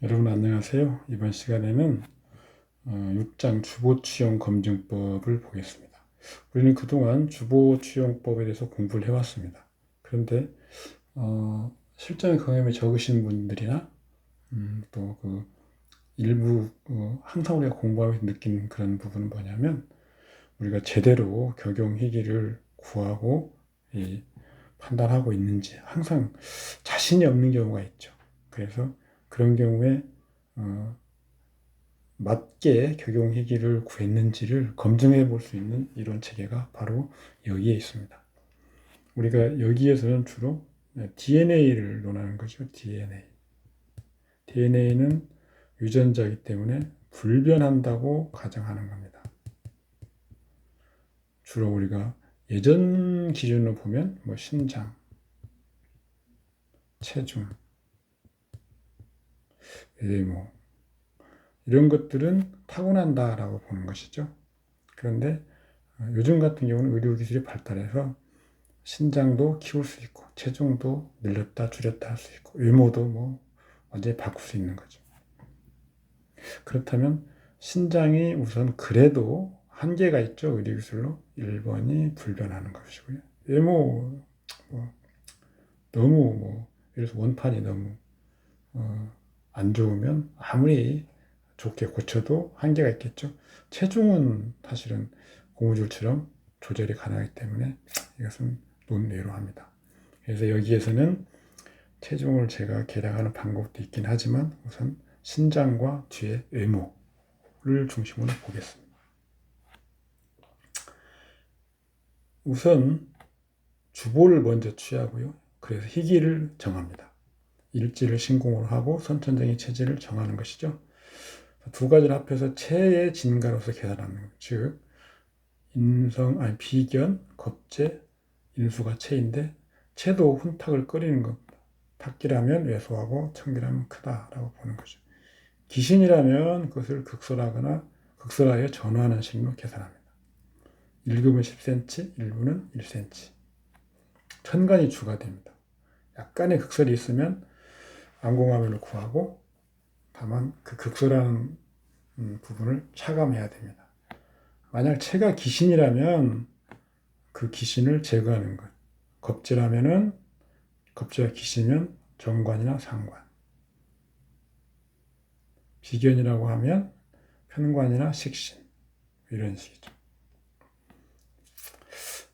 여러분 안녕하세요. 이번 시간에는 6장 주보취용 검증법을 보겠습니다. 우리는 그동안 주보취용법에 대해서 공부를 해왔습니다. 그런데 실전 경험이 적으신 분들이나 또 그 일부 항상 우리가 공부하면서 느끼는 그런 부분은 뭐냐면, 우리가 제대로 적용 희기를 구하고 판단하고 있는지 항상 자신이 없는 경우가 있죠. 그래서 그런 경우에 맞게 적용 희기를 구했는지를 검증해 볼 수 있는 이론 체계가 바로 여기에 있습니다. 우리가 여기에서는 주로 DNA를 논하는 거죠. DNA는 유전자이기 때문에 불변한다고 가정하는 겁니다. 주로 우리가 예전 기준으로 보면 신장, 체중, 외모 이런 것들은 타고난다라고 보는 것이죠. 그런데 요즘 같은 경우는 의료기술이 발달해서 신장도 키울 수 있고 체중도 늘렸다 줄였다 할 수 있고 외모도 완전히 바꿀 수 있는 거죠. 그렇다면 신장이 우선 그래도 한계가 있죠. 의료기술로 1번이 불변하는 것이고요. 외모 너무 예를 들어서 원판이 너무 안 좋으면 아무리 좋게 고쳐도 한계가 있겠죠. 체중은 사실은 고무줄처럼 조절이 가능하기 때문에 이것은 논외로 합니다. 그래서 여기에서는 체중을 제가 계량하는 방법도 있긴 하지만 우선 신장과 뒤에 외모를 중심으로 보겠습니다. 우선 주보를 먼저 취하고요. 그래서 희기를 정합니다. 일지를 신공으로 하고 선천적인 체질을 정하는 것이죠. 두 가지를 합해서 체의 진가로서 계산하는 것. 즉 비견, 겁제, 인수가 체인데 체도 훈탁을 끓이는 겁니다. 탁기라면 왜소하고 청기라면 크다라고 보는 거죠. 기신이라면 그것을 극설하여 전환하는 식으로 계산합니다. 1급은 10cm, 1부는 1cm. 천간이 주가 됩니다. 약간의 극설이 있으면 암공화면을 구하고 다만 그 극설하는 부분을 차감해야 됩니다. 만약 체가 기신이라면 그 기신을 제거하는 것. 겁제라면은 겁제가 기시면 정관이나 상관. 비견이라고 하면 편관이나 식신. 이런 식이죠.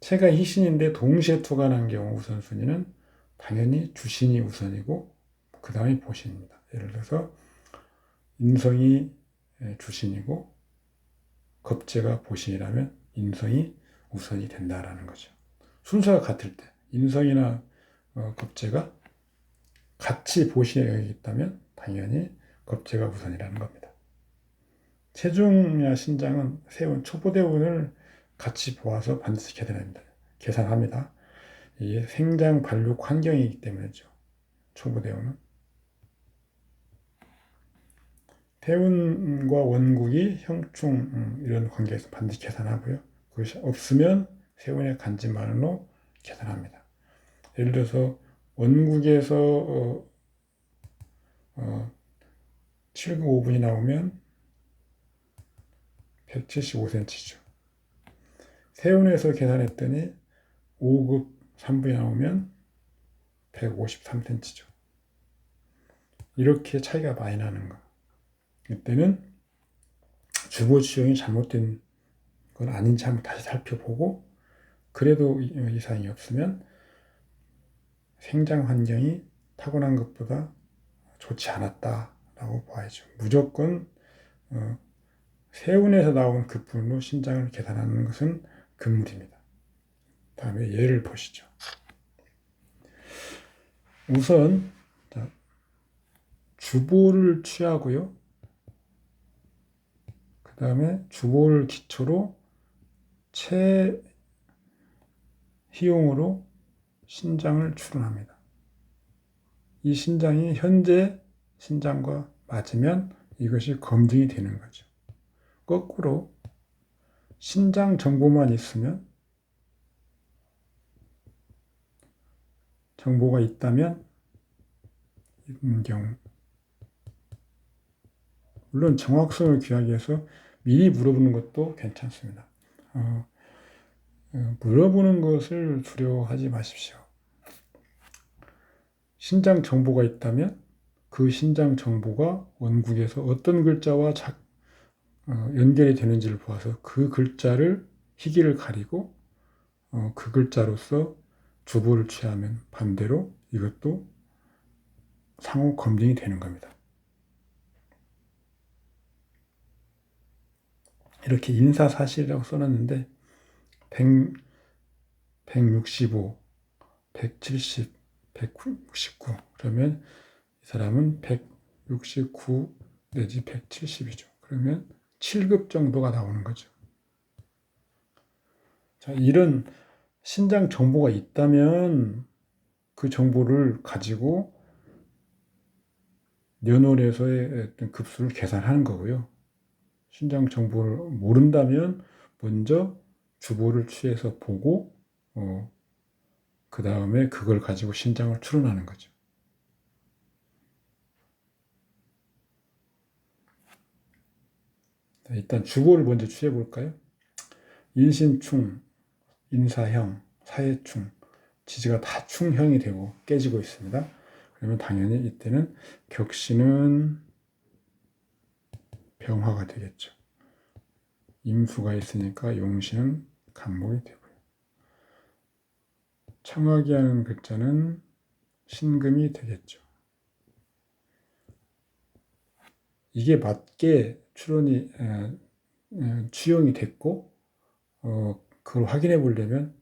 체가 희신인데 동시에 투관한 경우 우선순위는 당연히 주신이 우선이고 그 다음에 보신입니다. 예를 들어서 인성이 주신이고 겁제가 보신이라면 인성이 우선이 된다라는 거죠. 순서가 같을 때 인성이나 겁제가 같이 보신에 여기 있다면 당연히 겁제가 우선이라는 겁니다. 체중이나 신장은 세운 초보대운을 같이 보아서 반드시 계산합니다. 이게 생장 발육 환경이기 때문이죠. 초보대운은. 태운과 원국이 형충 이런 관계에서 반드시 계산하고요. 그것이 없으면 세운의 간지만으로 계산합니다. 예를 들어서 원국에서 7급 5분이 나오면 175cm죠. 세운에서 계산했더니 5급 3분이 나오면 153cm죠. 이렇게 차이가 많이 나는 거. 이때는 주보 취용이 잘못된 건 아닌지 한번 다시 살펴보고 그래도 이상이 없으면 생장 환경이 타고난 것보다 좋지 않았다라고 봐야죠. 무조건 세운에서 나온 급분으로 신장을 계산하는 것은 금물입니다. 다음에 예를 보시죠. 우선 주보를 취하고요. 그 다음에 주보를 기초로 체희용으로 신장을 추론합니다. 이 신장이 현재 신장과 맞으면 이것이 검증이 되는 거죠. 거꾸로 신장 정보만 있으면 정보가 있다면 경우 물론 정확성을 귀하기 위해서 미리 물어보는 것도 괜찮습니다. 물어보는 것을 두려워하지 마십시오. 신장 정보가 있다면 그 신장 정보가 원국에서 어떤 글자와 연결이 되는지를 보아서 그 글자를 희귀를 가리고 그 글자로서 주보를 취하면 반대로 이것도 상호 검증이 되는 겁니다. 이렇게 인사사실이라고 써놨는데 165, 170, 169 그러면 이 사람은 169 내지 170이죠. 그러면 7급 정도가 나오는 거죠. 자, 이런 신장 정보가 있다면 그 정보를 가지고 면홀에서의 어떤 급수를 계산하는 거고요. 신장 정보를 모른다면 먼저 주보를 취해서 보고 그 다음에 그걸 가지고 신장을 추론하는 거죠. 일단 주보를 먼저 취해 볼까요? 인신충, 인사형, 사회충, 지지가 다 충형이 되고 깨지고 있습니다. 그러면 당연히 이때는 격신은 병화가 되겠죠. 임수가 있으니까 용신은 간목이 되고요. 청하기 하는 글자는 신금이 되겠죠. 이게 맞게 추론이 추용이 됐고 그걸 확인해 보려면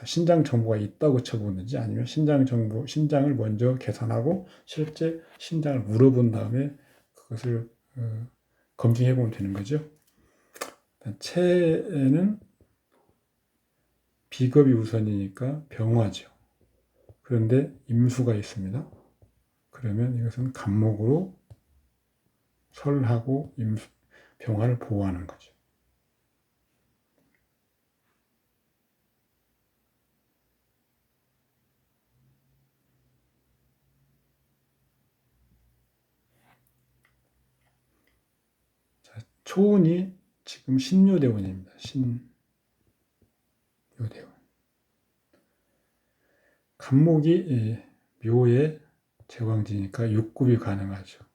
신장 정보가 있다고 쳐보는지 아니면 신장을 먼저 계산하고 실제 신장을 물어본 다음에 그것을 검증해 보면 되는 거죠. 체에는 비겁이 우선이니까 병화죠. 그런데 임수가 있습니다. 그러면 이것은 간목으로 설하고 병화를 보호하는 거죠. 자, 초운이 지금 신묘대원입니다. 신묘대원. 간목이 묘의 제왕지니까 6급이 가능하죠.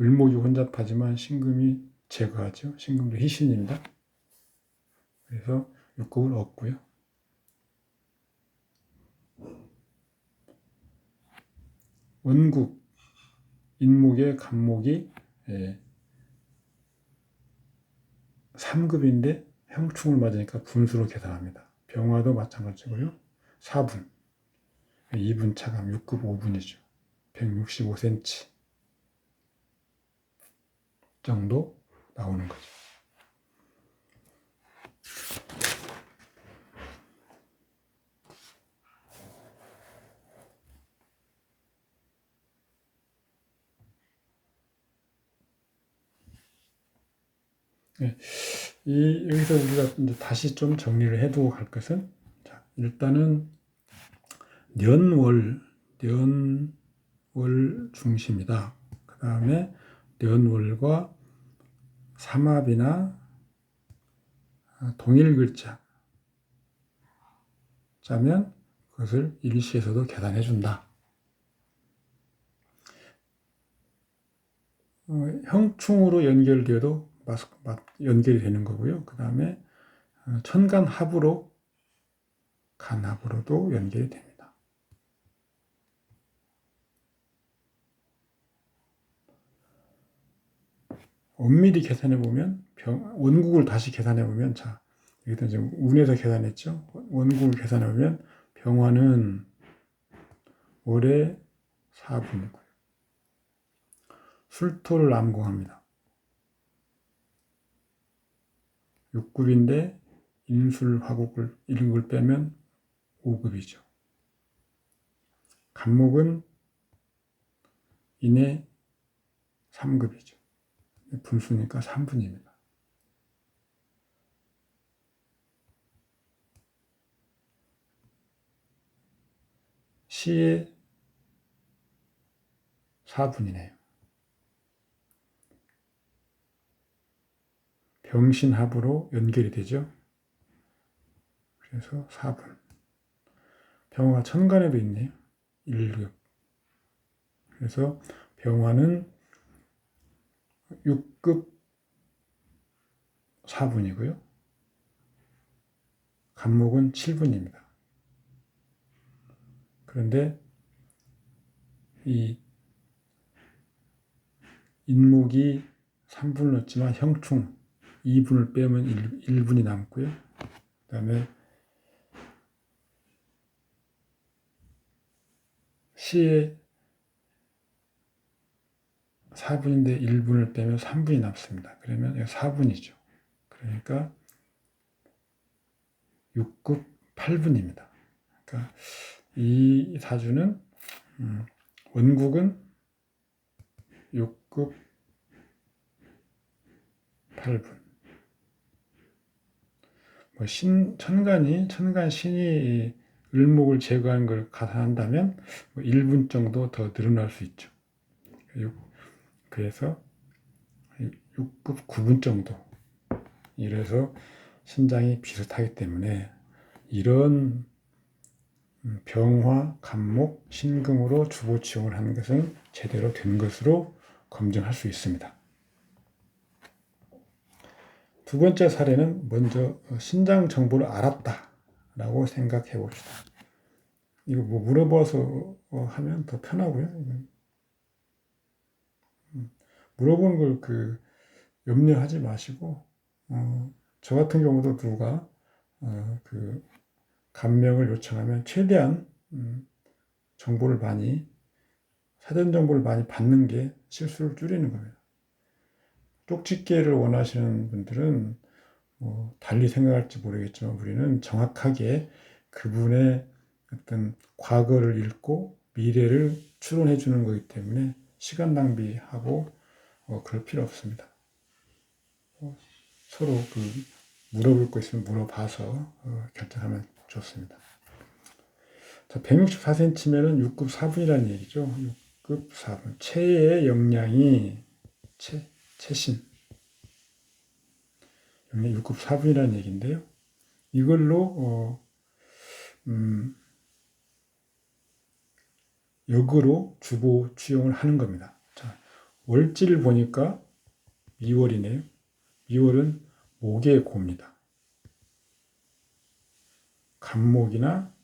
을목이 혼잡하지만 신금이 제거하죠. 신금도 희신입니다. 그래서 6급을 얻고요. 원국, 인목의 간목이 3급인데 형충을 맞으니까 분수로 계산합니다. 병화도 마찬가지고요. 4분, 2분 차감 6급 5분이죠. 165cm 정도 나오는 거죠. 네, 여기서 우리가 이제 다시 좀 정리를 해두고 갈 것은, 자, 일단은 년월 중심이다. 그 다음에 년월과 삼합이나 동일 글자 짜면 그것을 일시에서도 계산해 준다. 형충으로 연결되어도 연결이 되는 거고요. 그 다음에 천간합으로 간합으로도 연결이 됩니다. 엄밀히 계산해 보면 원국을 다시 계산해 보면 자 여기다 지금 운에서 계산했죠. 원국을 계산해 보면 병화는 월에 4분이고요. 술토를 암공합니다. 6급인데 인술화국을 1급을 빼면 5급이죠. 간목은 인의 3급이죠. 분수니까 3분입니다. 시의 4분이네요. 병신합으로 연결이 되죠. 그래서 4분. 병화가 천간에도 있네요. 1급. 그래서 병화는 6급 4분이고요. 간목은 7분입니다. 그런데 이 인목이 3분을 넣었지만 형충 2분을 빼면 1분이 남고요. 그 다음에 시에 4분인데 1분을 빼면 3분이 남습니다. 그러면 4분이죠. 그러니까 6급 8분입니다. 그러니까 이 사주는 원국은 6급 8분. 뭐 천간 신이 을목을 제거한 걸 가산한다면 1분 정도 더 늘어날 수 있죠. 그래서 6급 9분 정도. 이래서 신장이 비슷하기 때문에 이런 병화, 간목, 신금으로 주보치용을 하는 것은 제대로 된 것으로 검증할 수 있습니다. 두 번째 사례는 먼저 신장 정보를 알았다라고 생각해 봅시다. 이거 뭐 물어봐서 하면 더 편하고요. 물어보는 걸 염려하지 마시고, 저 같은 경우도 누가 감명을 요청하면 최대한 정보를 사전 정보를 많이 받는 게 실수를 줄이는 겁니다. 쪽집게를 원하시는 분들은 달리 생각할지 모르겠지만 우리는 정확하게 그분의 어떤 과거를 읽고 미래를 추론해 주는 거기 때문에 시간 낭비하고 그럴 필요 없습니다. 서로 물어볼 거 있으면 물어봐서 결정하면 좋습니다. 자, 164cm면은 6급 4분이라는 얘기죠. 6급 4분. 체의 영양이 체신. 영양 6급 4분이라는 얘기인데요. 이걸로 역으로 주보 취용을 하는 겁니다. 자, 월지를 보니까 미월이네요. 미월은 목의 고입니다. 간목이나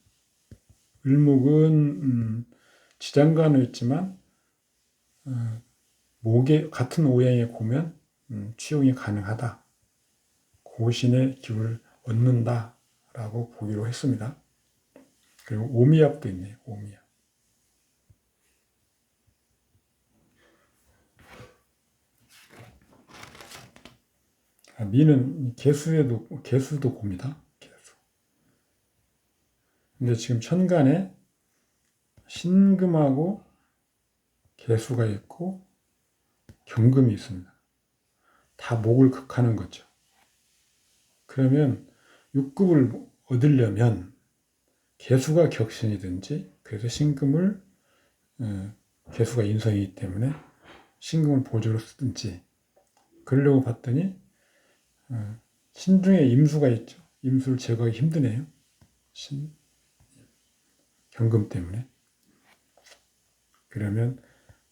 을목은 지장간은 있지만 목의 같은 오행의 고면 취용이 가능하다. 고신의 기운을 얻는다라고 보기로 했습니다. 그리고 오미압도 있네요. 오미압. 미는 개수도 곱니다. 개수. 근데 지금 천간에 신금하고 개수가 있고 경금이 있습니다. 다 목을 극하는 거죠. 그러면 6급을 얻으려면 개수가 격신이든지 그래서 신금을 개수가 인성이기 때문에 신금을 보조로 쓰든지 그러려고 봤더니 신중에 임수가 있죠. 임수를 제거하기 힘드네요. 경금 때문에. 그러면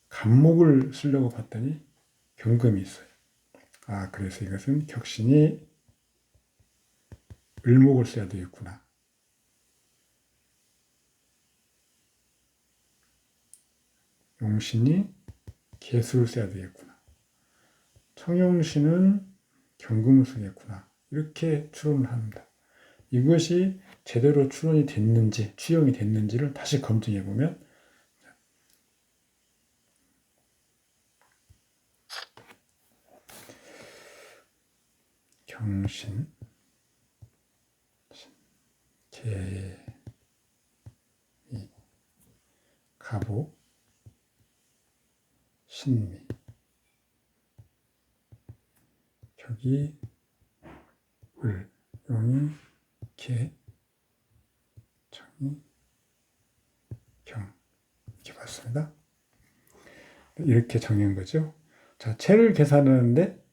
간목을 쓰려고 봤더니 경금이 있어요. 그래서 이것은 격신이 을목을 써야 되겠구나. 용신이 개수를 써야 되겠구나. 청용신은 경금을 쓰겠구나. 이렇게 추론을 합니다. 이것이 제대로 추론이 됐는지, 취용이 됐는지를 다시 검증해 보면 경신, 개, 갑오, 신미, 격이 을, 용이 개, 청이 경 이렇게 봤습니다. 이렇게 정한 거죠. 자, 체를 계산하는데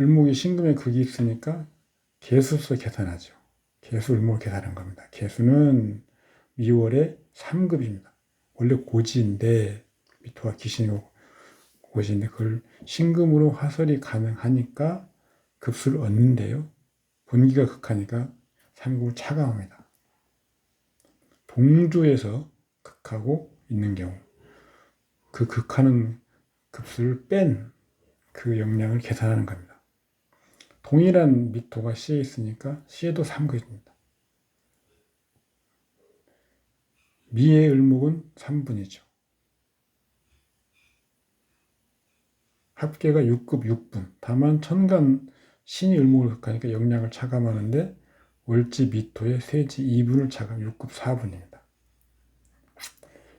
을목이 신금의 극이 있으니까 개수서 계산하죠. 개수 을목을 계산한 겁니다. 개수는 미월의 3급입니다. 원래 고지인데 미토가 기신이고 고지인데 그걸 신금으로 화설이 가능하니까 급수를 얻는데요. 본기가 극하니까 3급을 차감합니다. 동주에서 극하고 있는 경우 그 극하는 급수를 뺀 그 역량을 계산하는 겁니다. 동일한 미토가 C에 있으니까 C에도 3급입니다. 미의 을목은 3분이죠. 합계가 6급 6분. 다만 천간 신이 을목을 극하니까 역량을 차감하는데 월지 미토의 세지 2분을 차감 6급 4분입니다.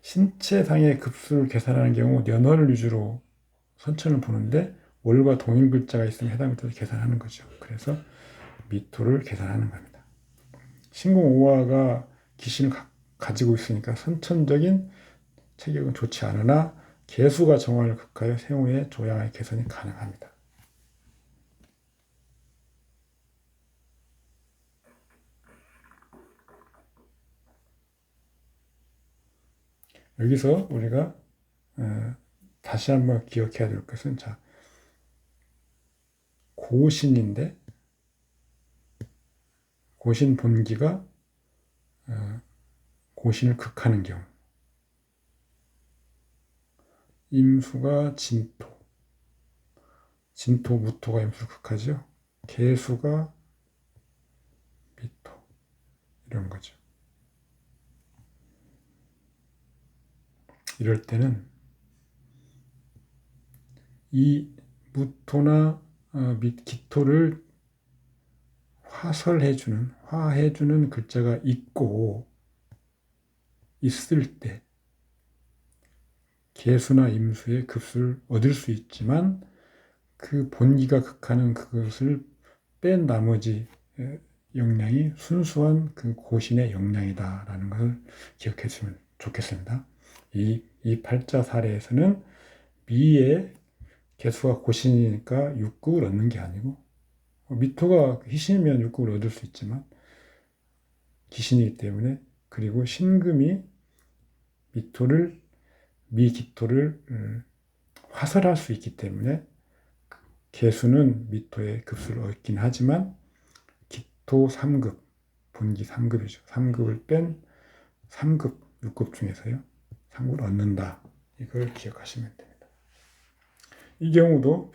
신체상의 급수를 계산하는 경우 연월을 위주로 선천을 보는데 월과 동일 글자가 있으면 해당 미토를 계산하는 거죠. 그래서 미토를 계산하는 겁니다. 신공 5화가 기신을 가지고 있으니까 선천적인 체격은 좋지 않으나 개수가 정화를 극하여 생후의 조양의 개선이 가능합니다. 여기서 우리가 다시 한번 기억해야 될 것은 자 고신인데 고신 본기가 고신을 극하는 경우 임수가 진토 무토가 임수를 극하죠. 개수가 미토 이런 거죠. 이럴 때는 이 무토나 기토를 화해주는 글자가 있을 때 개수나 임수의 급수를 얻을 수 있지만 그 본기가 극하는 그것을 뺀 나머지 역량이 순수한 그 고신의 역량이다라는 것을 기억했으면 좋겠습니다. 이 팔자 사례에서는 미의 개수가 고신이니까 6급을 얻는 게 아니고 미토가 희신이면 6급을 얻을 수 있지만 기신이기 때문에 그리고 신금이 미기토를 화설할 수 있기 때문에 개수는 미토의 급수를 얻긴 하지만 기토 3급, 본기 3급이죠. 3급을 뺀 3급, 6급 중에서요. 3급을 얻는다. 이걸 기억하시면 됩니다. 이 경우도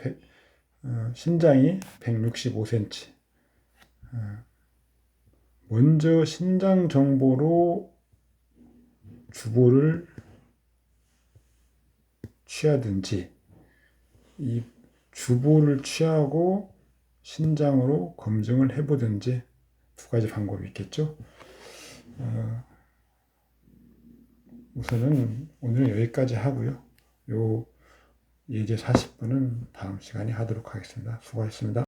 신장이 165cm. 먼저 신장 정보로 주보를 취하든지 이 주보를 취하고 신장으로 검증을 해보든지 두 가지 방법이 있겠죠. 우선은 오늘은 여기까지 하고요. 요 예제 40분은 다음 시간에 하도록 하겠습니다. 수고하셨습니다.